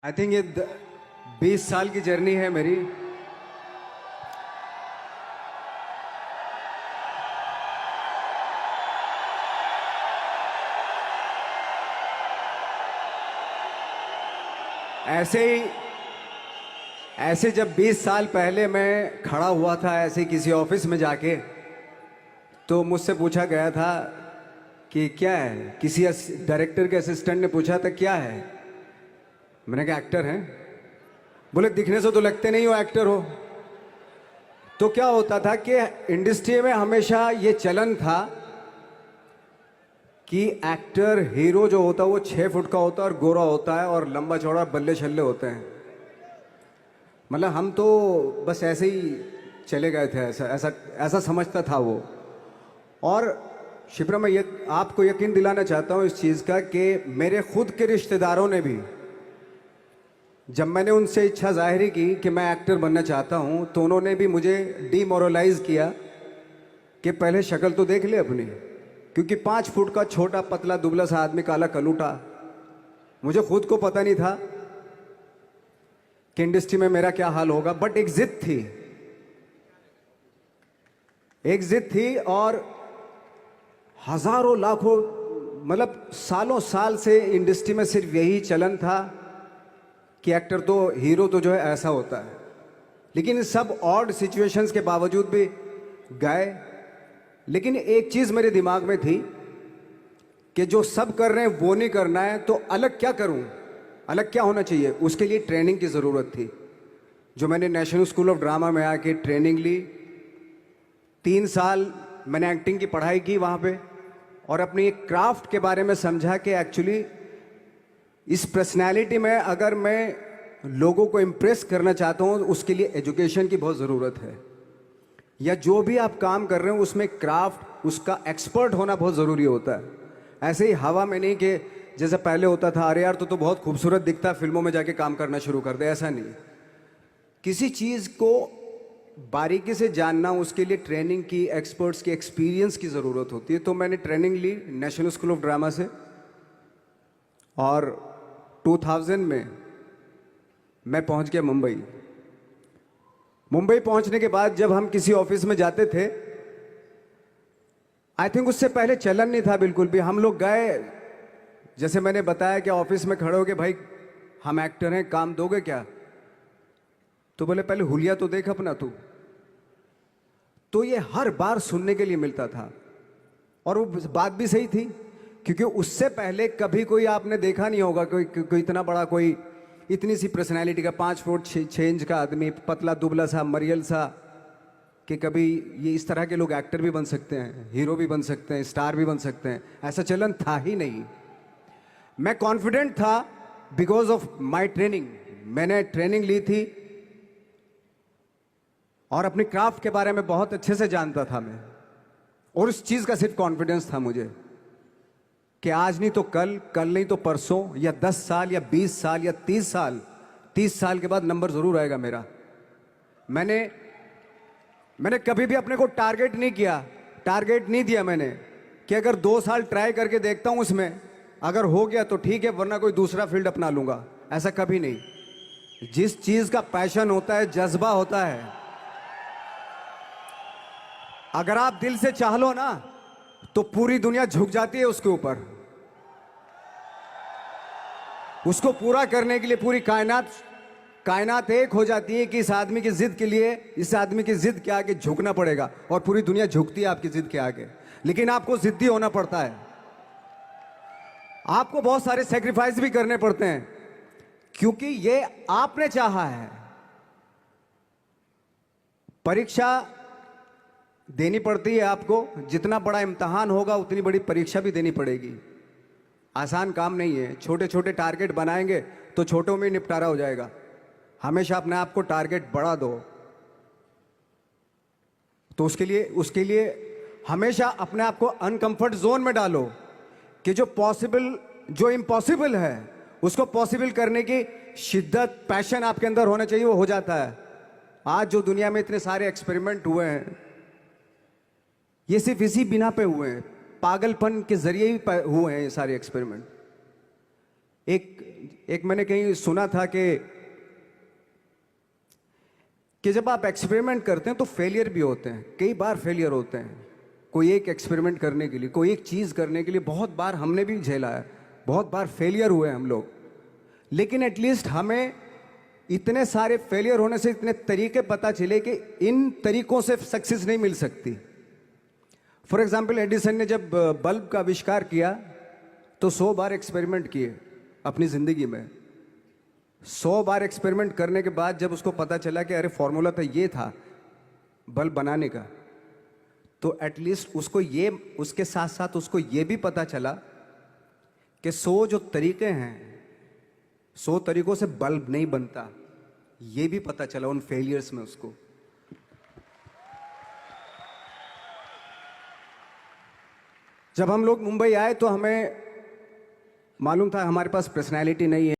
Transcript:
I think ये 20 साल की जर्नी है मेरी। ऐसे ही ऐसे जब 20 साल पहले मैं खड़ा हुआ था ऐसे किसी ऑफिस में जाके, तो मुझसे पूछा गया था कि क्या है। किसी डायरेक्टर के असिस्टेंट ने पूछा था क्या है। मैंने कहा एक्टर हैं। बोले दिखने से तो लगते नहीं हो एक्टर हो। तो क्या होता था कि इंडस्ट्री में हमेशा ये चलन था कि एक्टर हीरो जो होता है वो 6 फुट का होता है और गोरा होता है और लंबा चौड़ा बल्ले छल्ले होते हैं। मतलब हम तो बस ऐसे ही चले गए थे, ऐसा ऐसा ऐसा समझता था वो। और शिप्रा, मैं ये आपको यकीन दिलाना चाहता हूँ इस चीज़ का कि मेरे खुद के रिश्तेदारों ने भी, जब मैंने उनसे इच्छा जाहिर की कि मैं एक्टर बनना चाहता हूँ, तो उन्होंने भी मुझे डीमोरलाइज किया कि पहले शक्ल तो देख ले अपनी। क्योंकि 5 फुट का छोटा पतला दुबला सा आदमी, काला कलूटा, मुझे खुद को पता नहीं था कि इंडस्ट्री में मेरा क्या हाल होगा। बट एक जिद थी, एक जिद थी। और हजारों लाखों, मतलब सालों साल से इंडस्ट्री में सिर्फ यही चलन था कि एक्टर तो, हीरो तो जो है ऐसा होता है। लेकिन इन सब ऑड सिचुएशंस के बावजूद भी गए। लेकिन एक चीज़ मेरे दिमाग में थी कि जो सब कर रहे हैं वो नहीं करना है, तो अलग क्या करूं, अलग क्या होना चाहिए। उसके लिए ट्रेनिंग की ज़रूरत थी, जो मैंने नेशनल स्कूल ऑफ ड्रामा में आके ट्रेनिंग ली। 3 साल मैंने एक्टिंग की पढ़ाई की वहाँ पे, और अपनी एक क्राफ्ट के बारे में समझा कि एक्चुअली इस पर्सनैलिटी में अगर मैं लोगों को इम्प्रेस करना चाहता हूँ, उसके लिए एजुकेशन की बहुत ज़रूरत है। या जो भी आप काम कर रहे हो उसमें क्राफ्ट, उसका एक्सपर्ट होना बहुत ज़रूरी होता है। ऐसे ही हवा में नहीं कि जैसे पहले होता था, अरे यार तो बहुत खूबसूरत दिखता है, फिल्मों में जाके काम करना शुरू कर दे। ऐसा नहीं, किसी चीज़ को बारीकी से जानना, उसके लिए ट्रेनिंग की, एक्सपर्ट्स की, एक्सपीरियंस की ज़रूरत होती है। तो मैंने ट्रेनिंग ली नेशनल स्कूल ऑफ ड्रामा से, और 2000 में मैं पहुंच गया मुंबई। मुंबई पहुंचने के बाद जब हम किसी ऑफिस में जाते थे, आई थिंक उससे पहले चलन नहीं था बिल्कुल भी। हम लोग गए, जैसे मैंने बताया कि ऑफिस में खड़े हो के, भाई हम एक्टर हैं, काम दोगे क्या। तो बोले पहले हुलिया तो देख अपना तू। तो ये हर बार सुनने के लिए मिलता था, और वो बात भी सही थी। क्योंकि उससे पहले कभी कोई आपने देखा नहीं होगा कोई इतना बड़ा, कोई इतनी सी पर्सनैलिटी का 5 फुट 6 इंच का आदमी, पतला दुबला सा मरियल सा, कि कभी ये इस तरह के लोग एक्टर भी बन सकते हैं, हीरो भी बन सकते हैं, स्टार भी बन सकते हैं। ऐसा चलन था ही नहीं। मैं कॉन्फिडेंट था बिकॉज ऑफ माई ट्रेनिंग। मैंने ट्रेनिंग ली थी और अपनी क्राफ्ट के बारे में बहुत अच्छे से जानता था मैं। और उस चीज़ का सिर्फ कॉन्फिडेंस था मुझे कि आज नहीं तो कल, कल नहीं तो परसों, या 10 साल या 20 साल या 30 साल, 30 साल के बाद नंबर जरूर आएगा मेरा। मैंने कभी भी अपने को टारगेट नहीं किया, टारगेट नहीं दिया मैंने कि अगर 2 साल ट्राई करके देखता हूं, उसमें अगर हो गया तो ठीक है, वरना कोई दूसरा फील्ड अपना लूंगा। ऐसा कभी नहीं। जिस चीज का पैशन होता है, जज्बा होता है, अगर आप दिल से चाह लो ना, तो पूरी दुनिया झुक जाती है उसके ऊपर। उसको पूरा करने के लिए पूरी कायनात एक हो जाती है कि इस आदमी की जिद के लिए, इस आदमी की जिद के आगे झुकना पड़ेगा। और पूरी दुनिया झुकती है आपकी जिद के आगे, लेकिन आपको जिद्दी होना पड़ता है। आपको बहुत सारे सेक्रीफाइस भी करने पड़ते हैं, क्योंकि ये आपने चाहा है। परीक्षा देनी पड़ती है आपको, जितना बड़ा इम्तहान होगा उतनी बड़ी परीक्षा भी देनी पड़ेगी। आसान काम नहीं है। छोटे छोटे टारगेट बनाएंगे तो छोटों में निपटारा हो जाएगा। हमेशा अपने आप को टारगेट बढ़ा दो। तो उसके लिए हमेशा अपने आप को अनकंफर्ट जोन में डालो, कि जो इम्पॉसिबल है उसको पॉसिबल करने की शिद्दत, पैशन आपके अंदर होना चाहिए, वो हो जाता है। आज जो दुनिया में इतने सारे एक्सपेरिमेंट हुए हैं, ये सिर्फ इसी बिना पे हुए हैं, पागलपन के जरिए ही हुए हैं ये सारे एक्सपेरिमेंट। एक मैंने कहीं सुना था कि जब आप एक्सपेरिमेंट करते हैं तो फेलियर भी होते हैं, कई बार फेलियर होते हैं। कोई एक एक्सपेरिमेंट करने के लिए, कोई एक चीज़ करने के लिए बहुत बार हमने भी झेला है, बहुत बार फेलियर हुए हम लोग। लेकिन एटलीस्ट हमें इतने सारे फेलियर होने से इतने तरीके पता चले कि इन तरीकों से सक्सेस नहीं मिल सकती। फॉर एग्जाम्पल, एडिसन ने जब बल्ब का आविष्कार किया तो 100 बार एक्सपेरिमेंट किए अपनी ज़िंदगी में। 100 बार एक्सपेरिमेंट करने के बाद जब उसको पता चला कि अरे फॉर्मूला तो ये था बल्ब बनाने का, तो एटलीस्ट उसको ये, उसके साथ साथ उसको ये भी पता चला कि 100 जो तरीके हैं, 100 तरीकों से बल्ब नहीं बनता, ये भी पता चला उन फेलियर्स में उसको। जब हम लोग मुंबई आए तो हमें मालूम था हमारे पास पर्सनैलिटी नहीं है।